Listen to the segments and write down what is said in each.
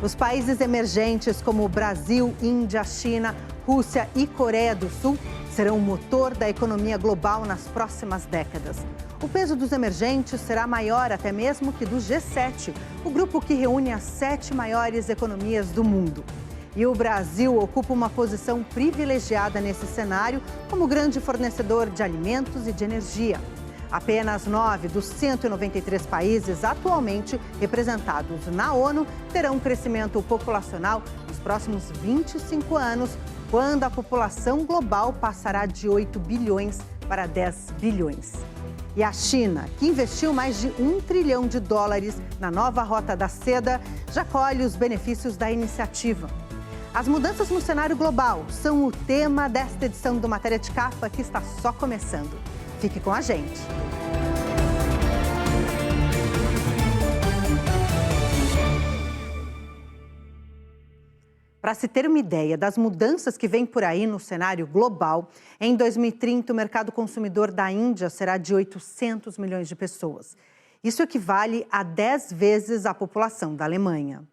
Os países emergentes como Brasil, Índia, China, Rússia e Coreia do Sul serão o motor da economia global nas próximas décadas. O peso dos emergentes será maior até mesmo que do G7, o grupo que reúne as 7 maiores economias do mundo. E o Brasil ocupa uma posição privilegiada nesse cenário como grande fornecedor de alimentos e de energia. Apenas 9 dos 193 países atualmente representados na ONU terão um crescimento populacional nos próximos 25 anos, quando a população global passará de 8 bilhões para 10 bilhões. E a China, que investiu mais de US$ 1 trilhão na nova Rota da Seda, já colhe os benefícios da iniciativa. As mudanças no cenário global são o tema desta edição do Matéria de Capa, que está só começando. Fique com a gente. Para se ter uma ideia das mudanças que vêm por aí no cenário global, em 2030 o mercado consumidor da Índia será de 800 milhões de pessoas. Isso equivale a 10 vezes a população da Alemanha.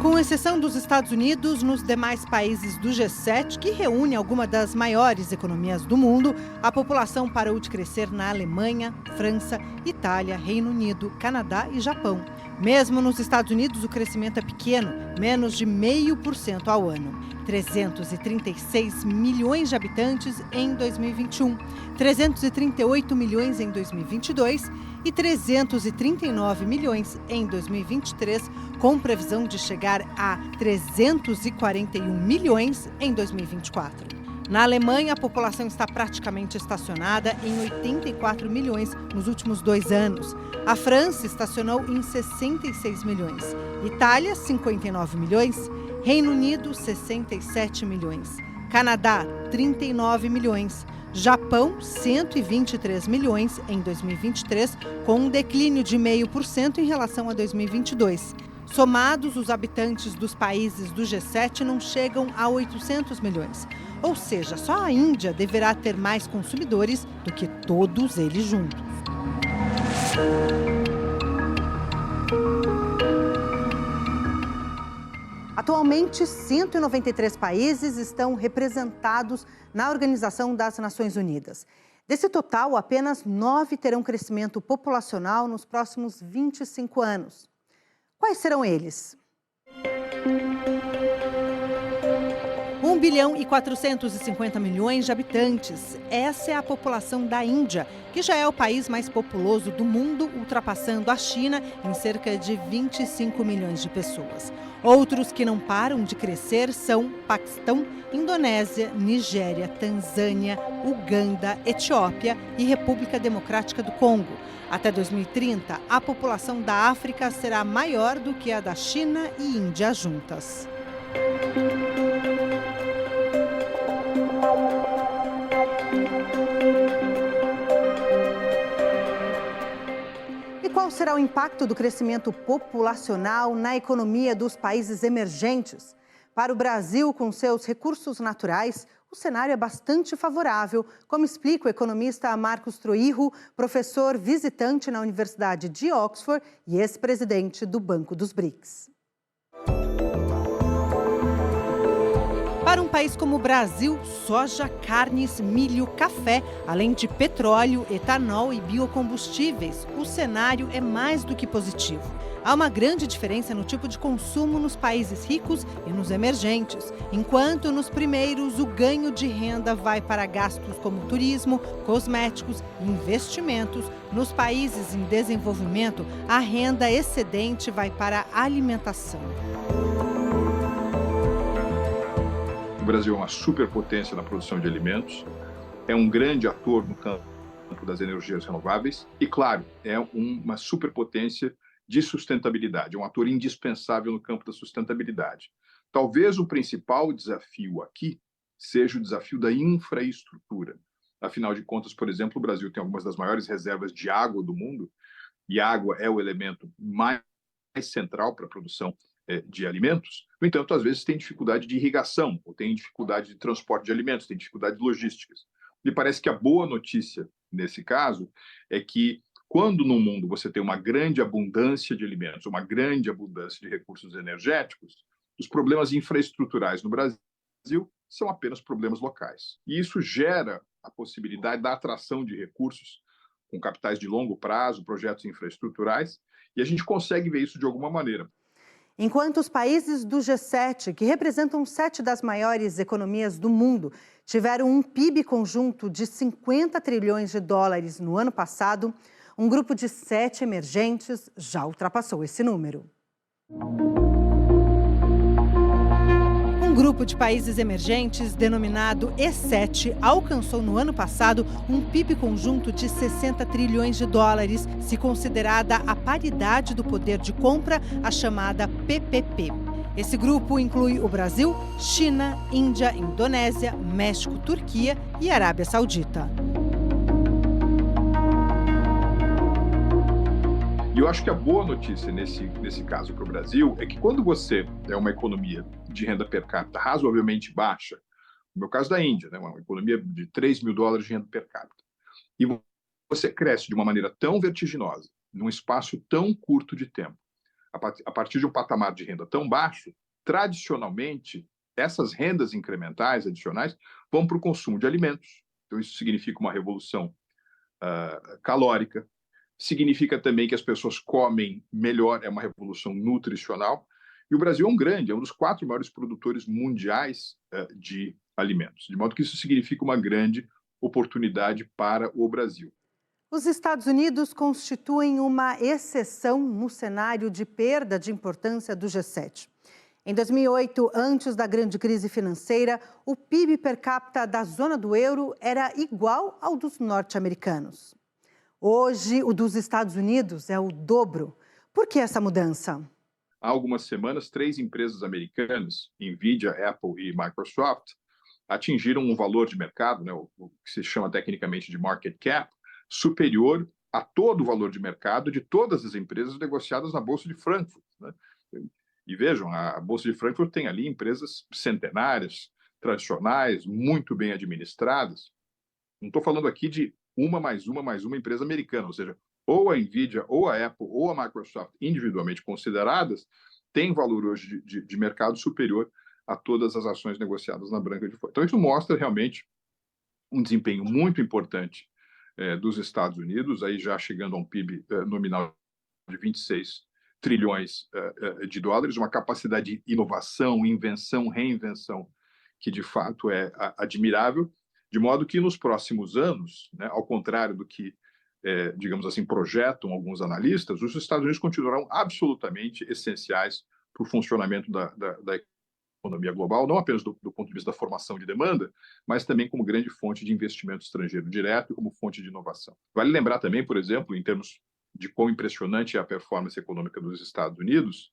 Com exceção dos Estados Unidos, nos demais países do G7, que reúne algumas das maiores economias do mundo, a população parou de crescer na Alemanha, França, Itália, Reino Unido, Canadá e Japão. Mesmo nos Estados Unidos, o crescimento é pequeno, menos de 0,5% ao ano. 336 milhões de habitantes em 2021, 338 milhões em 2022 e 339 milhões em 2023, com previsão de chegar a 341 milhões em 2024. Na Alemanha, a população está praticamente estacionada em 84 milhões nos últimos 2 anos. A França estacionou em 66 milhões. Itália, 59 milhões. Reino Unido, 67 milhões. Canadá, 39 milhões. Japão, 123 milhões em 2023, com um declínio de 0,5% em relação a 2022. Somados, os habitantes dos países do G7 não chegam a 800 milhões. Ou seja, só a Índia deverá ter mais consumidores do que todos eles juntos. Atualmente, 193 países estão representados na Organização das Nações Unidas. Desse total, apenas 9 terão crescimento populacional nos próximos 25 anos. Quais serão eles? 1 bilhão e 450 milhões de habitantes. Essa é a população da Índia, que já é o país mais populoso do mundo, ultrapassando a China em cerca de 25 milhões de pessoas. Outros que não param de crescer são Paquistão, Indonésia, Nigéria, Tanzânia, Uganda, Etiópia e República Democrática do Congo. Até 2030, a população da África será maior do que a da China e Índia juntas. E qual será o impacto do crescimento populacional na economia dos países emergentes? Para o Brasil, com seus recursos naturais, o cenário é bastante favorável, como explica o economista Marcos Troirro, professor visitante na Universidade de Oxford e ex-presidente do Banco dos BRICS. Para um país como o Brasil, soja, carnes, milho, café, além de petróleo, etanol e biocombustíveis, o cenário é mais do que positivo. Há uma grande diferença no tipo de consumo nos países ricos e nos emergentes. Enquanto nos primeiros o ganho de renda vai para gastos como turismo, cosméticos e investimentos, nos países em desenvolvimento a renda excedente vai para a alimentação. O Brasil é uma superpotência na produção de alimentos, é um grande ator no campo das energias renováveis e, claro, é uma superpotência de sustentabilidade, é um ator indispensável no campo da sustentabilidade. Talvez o principal desafio aqui seja o desafio da infraestrutura. Afinal de contas, por exemplo, o Brasil tem algumas das maiores reservas de água do mundo e água é o elemento mais central para a produção de alimentos. No entanto, às vezes tem dificuldade de irrigação, ou tem dificuldade de transporte de alimentos, tem dificuldade de logísticas. Me parece que a boa notícia, nesse caso, é que Quando no mundo você tem uma grande abundância de alimentos, uma grande abundância de recursos energéticos, os problemas infraestruturais no Brasil são apenas problemas locais. E isso gera a possibilidade da atração de recursos com capitais de longo prazo, projetos infraestruturais, e a gente consegue ver isso de alguma maneira. Enquanto os países do G7, que representam 7 das maiores economias do mundo, tiveram um PIB conjunto de 50 trilhões de dólares no ano passado, um grupo de 7 emergentes já ultrapassou esse número. Um grupo de países emergentes, denominado E7, alcançou no ano passado um PIB conjunto de 60 trilhões de dólares, se considerada a paridade do poder de compra, a chamada PPP. Esse grupo inclui o Brasil, China, Índia, Indonésia, México, Turquia e Arábia Saudita. E eu acho que a boa notícia nesse caso para o Brasil é que quando você é uma economia de renda per capita razoavelmente baixa, no meu caso da Índia, né, uma economia de 3 mil dólares de renda per capita, e você cresce de uma maneira tão vertiginosa, num espaço tão curto de tempo, a partir de um patamar de renda tão baixo, tradicionalmente, essas rendas incrementais, adicionais, vão para o consumo de alimentos. Então, isso significa uma revolução calórica, significa também que as pessoas comem melhor, é uma revolução nutricional. E o Brasil é um dos 4 maiores produtores mundiais de alimentos, de modo que isso significa uma grande oportunidade para o Brasil. Os Estados Unidos constituem uma exceção no cenário de perda de importância do G7. Em 2008, antes da grande crise financeira, o PIB per capita da zona do euro era igual ao dos norte-americanos. Hoje, o dos Estados Unidos é o dobro. Por que essa mudança? Há algumas semanas, 3 empresas americanas, Nvidia, Apple e Microsoft, atingiram um valor de mercado, né, o que se chama tecnicamente de market cap, superior a todo o valor de mercado de todas as empresas negociadas na Bolsa de Frankfurt, né? E vejam, a Bolsa de Frankfurt tem ali empresas centenárias, tradicionais, muito bem administradas. Não estou falando aqui de uma mais uma empresa americana, ou seja, ou a Nvidia, ou a Apple, ou a Microsoft, individualmente consideradas, têm valor hoje de mercado superior a todas as ações negociadas na Branca de Folha. Então, isso mostra realmente um desempenho muito importante dos Estados Unidos, aí já chegando a um PIB nominal de 26 trilhões de dólares, uma capacidade de inovação, invenção, reinvenção, que de fato é admirável, de modo que nos próximos anos, né, ao contrário do que, digamos assim, projetam alguns analistas, os Estados Unidos continuarão absolutamente essenciais para o funcionamento da economia global, não apenas do ponto de vista da formação de demanda, mas também como grande fonte de investimento estrangeiro direto e como fonte de inovação. Vale lembrar também, por exemplo, em termos de quão impressionante é a performance econômica dos Estados Unidos,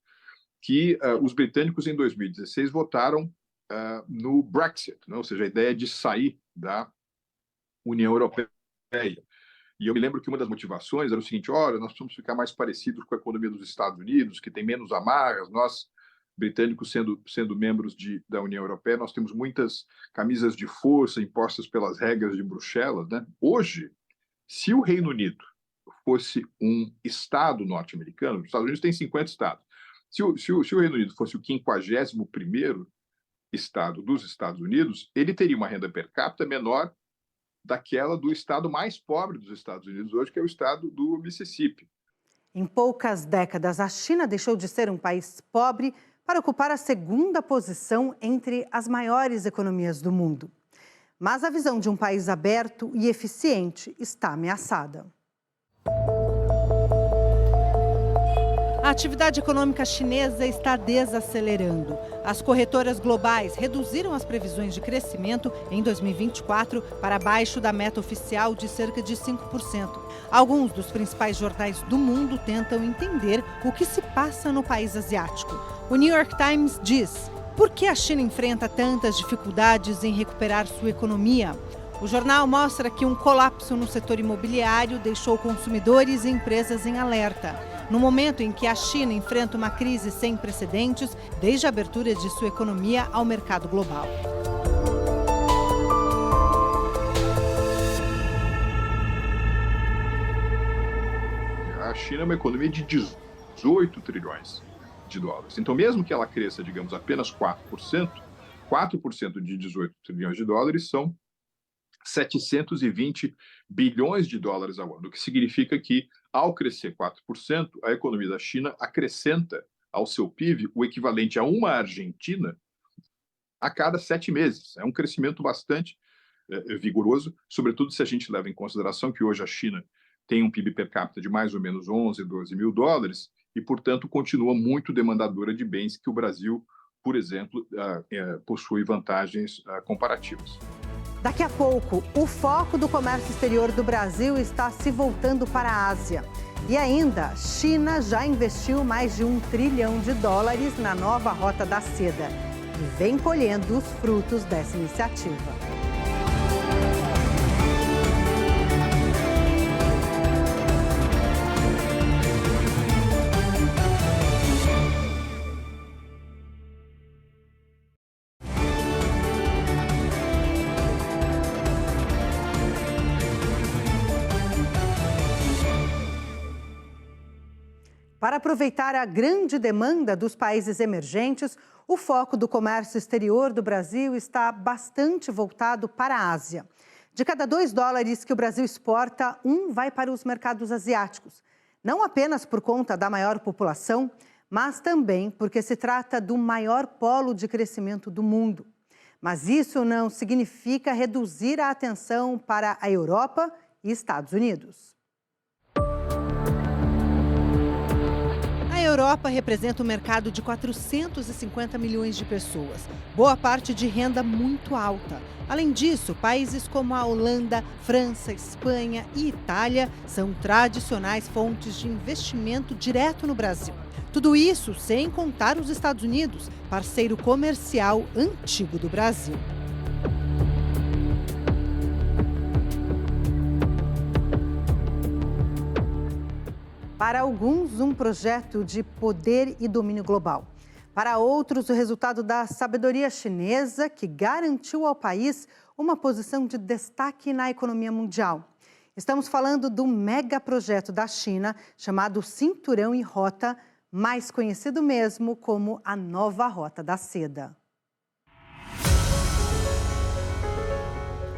que os britânicos, em 2016, votaram no Brexit, né? Ou seja, a ideia de sair da União Europeia. E eu me lembro que uma das motivações era o seguinte: olha, nós precisamos ficar mais parecidos com a economia dos Estados Unidos, que tem menos amarras. Nós, britânicos, sendo membros da União Europeia, nós temos muitas camisas de força impostas pelas regras de Bruxelas, né? Hoje, se o Reino Unido fosse um estado norte-americano, os Estados Unidos têm 50 estados, se o Reino Unido fosse o 51º estado dos Estados Unidos, ele teria uma renda per capita menor daquela do estado mais pobre dos Estados Unidos hoje, que é o estado do Mississippi. Em poucas décadas, a China deixou de ser um país pobre para ocupar a 2ª posição entre as maiores economias do mundo. Mas a visão de um país aberto e eficiente está ameaçada. A atividade econômica chinesa está desacelerando. As corretoras globais reduziram as previsões de crescimento em 2024 para abaixo da meta oficial de cerca de 5%. Alguns dos principais jornais do mundo tentam entender o que se passa no país asiático. O New York Times diz: por que a China enfrenta tantas dificuldades em recuperar sua economia? O jornal mostra que um colapso no setor imobiliário deixou consumidores e empresas em alerta. No momento em que a China enfrenta uma crise sem precedentes desde a abertura de sua economia ao mercado global. A China é uma economia de 18 trilhões de dólares. Então, mesmo que ela cresça, digamos, apenas 4% de 18 trilhões de dólares são 720 bilhões de dólares ao ano, o que significa que, ao crescer 4%, a economia da China acrescenta ao seu PIB o equivalente a uma Argentina a cada 7 meses. É um crescimento bastante vigoroso, sobretudo se a gente leva em consideração que hoje a China tem um PIB per capita de mais ou menos 11, 12 mil dólares e, portanto, continua muito demandadora de bens que o Brasil, por exemplo, possui vantagens comparativas. Daqui a pouco, o foco do comércio exterior do Brasil está se voltando para a Ásia. E ainda, China já investiu mais de 1 trilhão de dólares na nova Rota da Seda e vem colhendo os frutos dessa iniciativa. Para aproveitar a grande demanda dos países emergentes, o foco do comércio exterior do Brasil está bastante voltado para a Ásia. De cada 2 dólares que o Brasil exporta, 1 vai para os mercados asiáticos. Não apenas por conta da maior população, mas também porque se trata do maior polo de crescimento do mundo. Mas isso não significa reduzir a atenção para a Europa e Estados Unidos. A Europa representa um mercado de 450 milhões de pessoas, boa parte de renda muito alta. Além disso, países como a Holanda, França, Espanha e Itália são tradicionais fontes de investimento direto no Brasil. Tudo isso sem contar os Estados Unidos, parceiro comercial antigo do Brasil. Para alguns, um projeto de poder e domínio global. Para outros, o resultado da sabedoria chinesa que garantiu ao país uma posição de destaque na economia mundial. Estamos falando do megaprojeto da China chamado Cinturão e Rota, mais conhecido mesmo como a Nova Rota da Seda.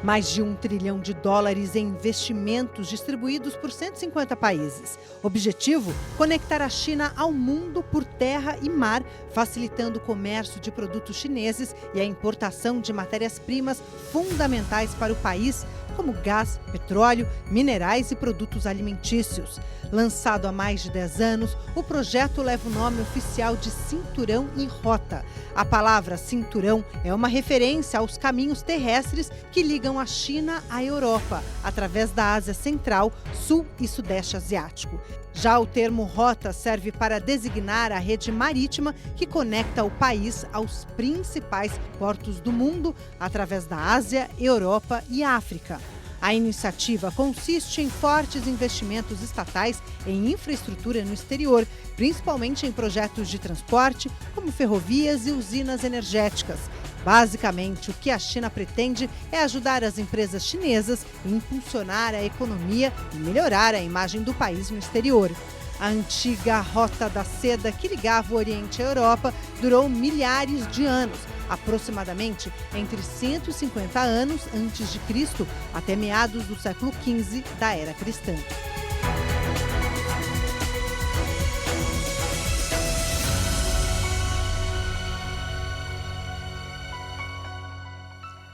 Mais de 1 trilhão de dólares em investimentos distribuídos por 150 países. Objetivo: conectar a China ao mundo por terra e mar, facilitando o comércio de produtos chineses e a importação de matérias-primas fundamentais para o país, como gás, petróleo, minerais e produtos alimentícios. Lançado há mais de 10 anos, o projeto leva o nome oficial de Cinturão e Rota. A palavra cinturão é uma referência aos caminhos terrestres que ligam a China à Europa, através da Ásia Central, Sul e Sudeste Asiático. Já o termo rota serve para designar a rede marítima que conecta o país aos principais portos do mundo, através da Ásia, Europa e África. A iniciativa consiste em fortes investimentos estatais em infraestrutura no exterior, principalmente em projetos de transporte, como ferrovias e usinas energéticas. Basicamente, o que a China pretende é ajudar as empresas chinesas a impulsionar a economia e melhorar a imagem do país no exterior. A antiga Rota da Seda, que ligava o Oriente à Europa, durou milhares de anos, aproximadamente entre 150 anos antes de Cristo até meados do século XV da Era Cristã.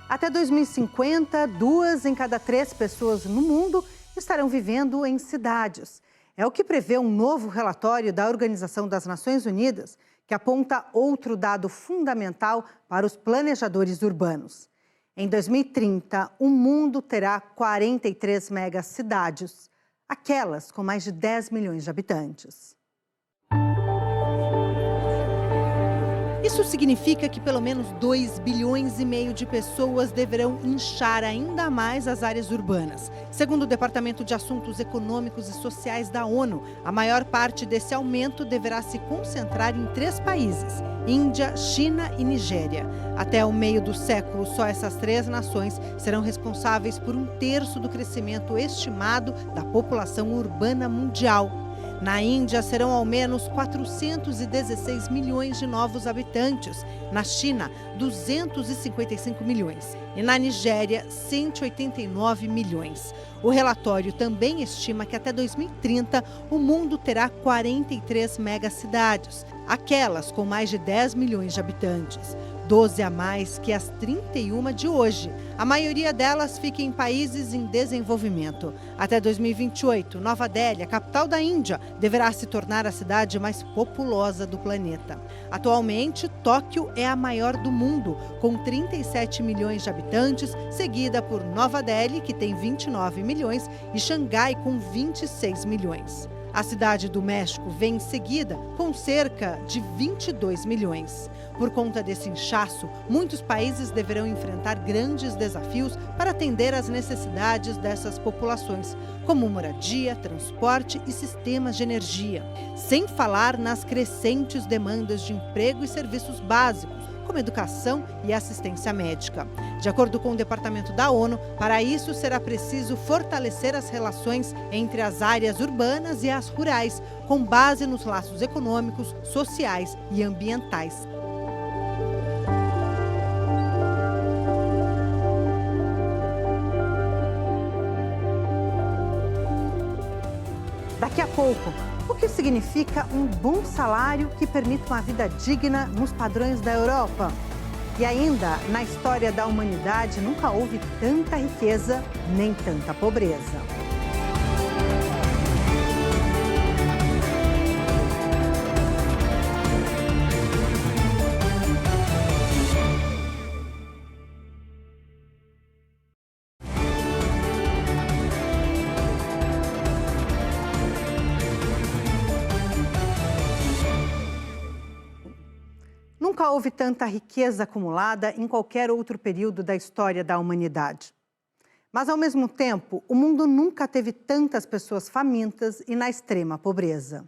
Até 2050, 2 em cada 3 pessoas no mundo estarão vivendo em cidades. É o que prevê um novo relatório da Organização das Nações Unidas, que aponta outro dado fundamental para os planejadores urbanos. Em 2030, o mundo terá 43 megacidades, aquelas com mais de 10 milhões de habitantes. Isso significa que pelo menos 2,5 bilhões de pessoas deverão inchar ainda mais as áreas urbanas. Segundo o Departamento de Assuntos Econômicos e Sociais da ONU, a maior parte desse aumento deverá se concentrar em 3 países: Índia, China e Nigéria. Até o meio do século, só essas 3 nações serão responsáveis por 1/3 do crescimento estimado da população urbana mundial. Na Índia, serão ao menos 416 milhões de novos habitantes. Na China, 255 milhões. E na Nigéria, 189 milhões. O relatório também estima que até 2030 o mundo terá 43 megacidades, aquelas com mais de 10 milhões de habitantes. 12 a mais que as 31 de hoje. A maioria delas fica em países em desenvolvimento. Até 2028, Nova Delhi, a capital da Índia, deverá se tornar a cidade mais populosa do planeta. Atualmente, Tóquio é a maior do mundo, com 37 milhões de habitantes, seguida por Nova Delhi, que tem 29 milhões, e Xangai, com 26 milhões. A cidade do México vem em seguida, com cerca de 22 milhões. Por conta desse inchaço, muitos países deverão enfrentar grandes desafios para atender às necessidades dessas populações, como moradia, transporte e sistemas de energia. Sem falar nas crescentes demandas de emprego e serviços básicos, como educação e assistência médica. De acordo com o Departamento da ONU, para isso será preciso fortalecer as relações entre as áreas urbanas e as rurais, com base nos laços econômicos, sociais e ambientais. Daqui a pouco, o que significa um bom salário que permite uma vida digna nos padrões da Europa? E ainda, na história da humanidade, nunca houve tanta riqueza nem tanta pobreza. Nunca houve tanta riqueza acumulada em qualquer outro período da história da humanidade. Mas, ao mesmo tempo, o mundo nunca teve tantas pessoas famintas e na extrema pobreza.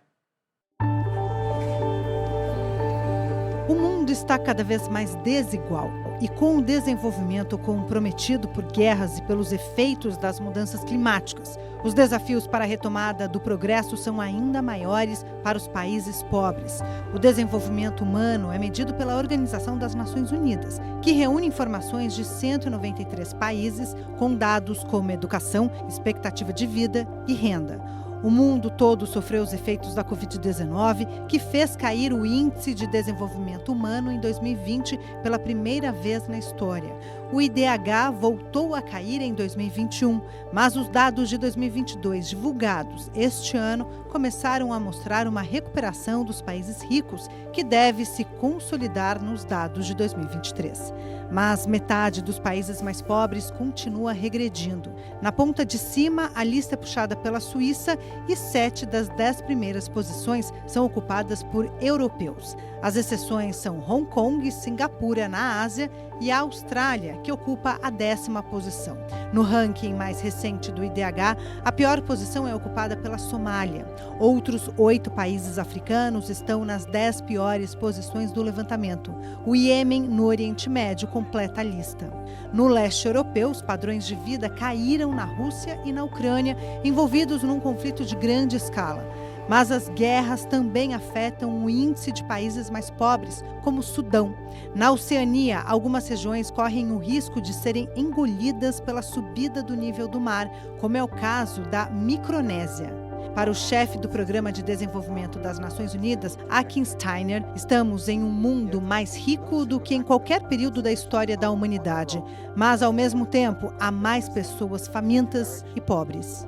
O mundo está cada vez mais desigual e com o desenvolvimento comprometido por guerras e pelos efeitos das mudanças climáticas. Os desafios para a retomada do progresso são ainda maiores para os países pobres. O desenvolvimento humano é medido pela Organização das Nações Unidas, que reúne informações de 193 países com dados como educação, expectativa de vida e renda. O mundo todo sofreu os efeitos da Covid-19, que fez cair o Índice de Desenvolvimento Humano em 2020 pela primeira vez na história. O IDH voltou a cair em 2021, mas os dados de 2022 divulgados este ano começaram a mostrar uma recuperação dos países ricos, que deve se consolidar nos dados de 2023. Mas metade dos países mais pobres continua regredindo. Na ponta de cima, a lista é puxada pela Suíça e 7 das 10 primeiras posições são ocupadas por europeus. As exceções são Hong Kong e Singapura, na Ásia, e a Austrália, que ocupa a 10ª posição. No ranking mais recente do IDH, a pior posição é ocupada pela Somália. Outros 8 países africanos estão nas 10 piores posições do levantamento. O Iêmen, no Oriente Médio, completa a lista. No leste europeu, os padrões de vida caíram na Rússia e na Ucrânia, envolvidos num conflito de grande escala. Mas as guerras também afetam o índice de países mais pobres, como o Sudão. Na Oceania, algumas regiões correm o risco de serem engolidas pela subida do nível do mar, como é o caso da Micronésia. Para o chefe do Programa de Desenvolvimento das Nações Unidas, Akin Steiner, estamos em um mundo mais rico do que em qualquer período da história da humanidade, mas, ao mesmo tempo, há mais pessoas famintas e pobres.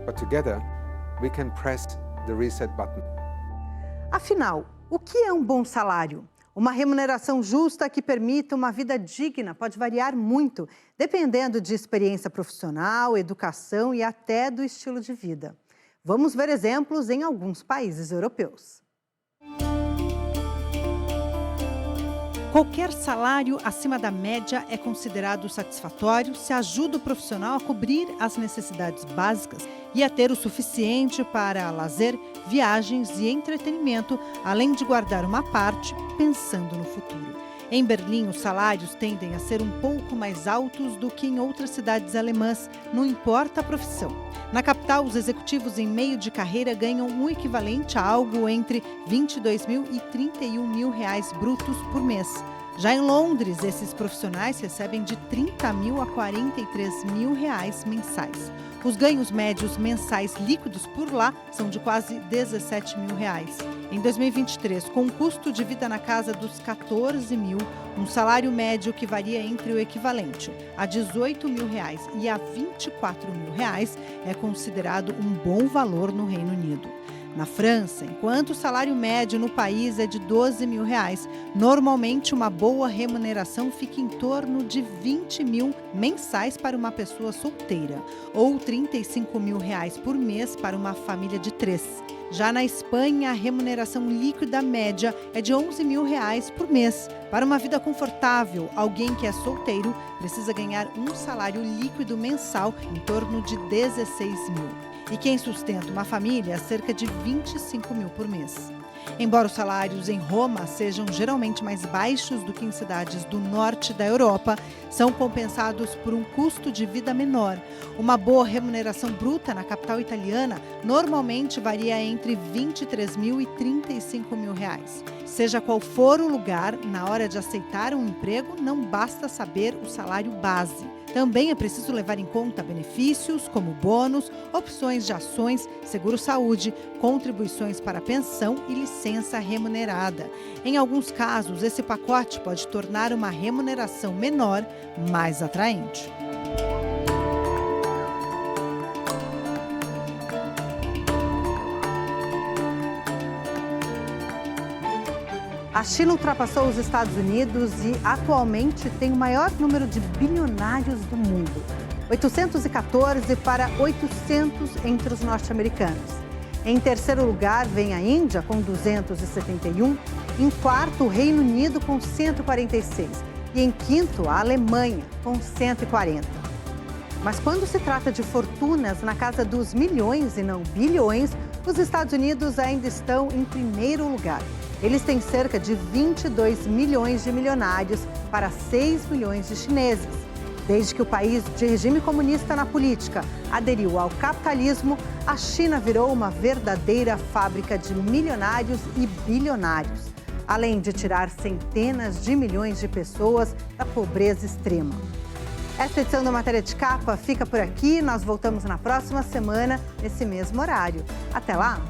But together, we can press the reset button. Afinal, o que é um bom salário? Uma remuneração justa que permita uma vida digna pode variar muito, dependendo de experiência profissional, educação e até do estilo de vida. Vamos ver exemplos em alguns países europeus. Qualquer salário acima da média é considerado satisfatório se ajuda o profissional a cobrir as necessidades básicas e a ter o suficiente para lazer, viagens e entretenimento, além de guardar uma parte pensando no futuro. Em Berlim, os salários tendem a ser um pouco mais altos do que em outras cidades alemãs, não importa a profissão. Na capital, os executivos em meio de carreira ganham um equivalente a algo entre R$22 mil e R$31 mil brutos por mês. Já em Londres, esses profissionais recebem de R$30 mil a R$43 mil mensais. Os ganhos médios mensais líquidos por lá são de quase R$17 mil. Em 2023, com um custo de vida na casa dos R$14 mil, um salário médio que varia entre o equivalente a R$18 mil e a R$24 mil é considerado um bom valor no Reino Unido. Na França, enquanto o salário médio no país é de R$12 mil, normalmente uma boa remuneração fica em torno de R$20 mil mensais para uma pessoa solteira ou R$35 mil por mês para uma família de 3. Já na Espanha, a remuneração líquida média é de R$11 mil por mês. Para uma vida confortável, alguém que é solteiro precisa ganhar um salário líquido mensal em torno de R$16 mil. E quem sustenta uma família, cerca de R$25 mil por mês. Embora os salários em Roma sejam geralmente mais baixos do que em cidades do norte da Europa, são compensados por um custo de vida menor. Uma boa remuneração bruta na capital italiana normalmente varia entre R$23 mil e R$35 mil. Seja qual for o lugar, na hora de aceitar um emprego, não basta saber o salário base. Também é preciso levar em conta benefícios como bônus, opções de ações, seguro-saúde, contribuições para pensão e licença remunerada. Em alguns casos, esse pacote pode tornar uma remuneração menor mais atraente. A China ultrapassou os Estados Unidos e atualmente tem o maior número de bilionários do mundo. 814 para 800 entre os norte-americanos. Em terceiro lugar vem a Índia com 271, em quarto o Reino Unido com 146 e em quinto a Alemanha com 140. Mas quando se trata de fortunas na casa dos milhões e não bilhões, os Estados Unidos ainda estão em primeiro lugar. Eles têm cerca de 22 milhões de milionários para 6 milhões de chineses. Desde que o país de regime comunista na política aderiu ao capitalismo, a China virou uma verdadeira fábrica de milionários e bilionários, além de tirar centenas de milhões de pessoas da pobreza extrema. Esta edição da Matéria de Capa fica por aqui. Nós voltamos na próxima semana, nesse mesmo horário. Até lá!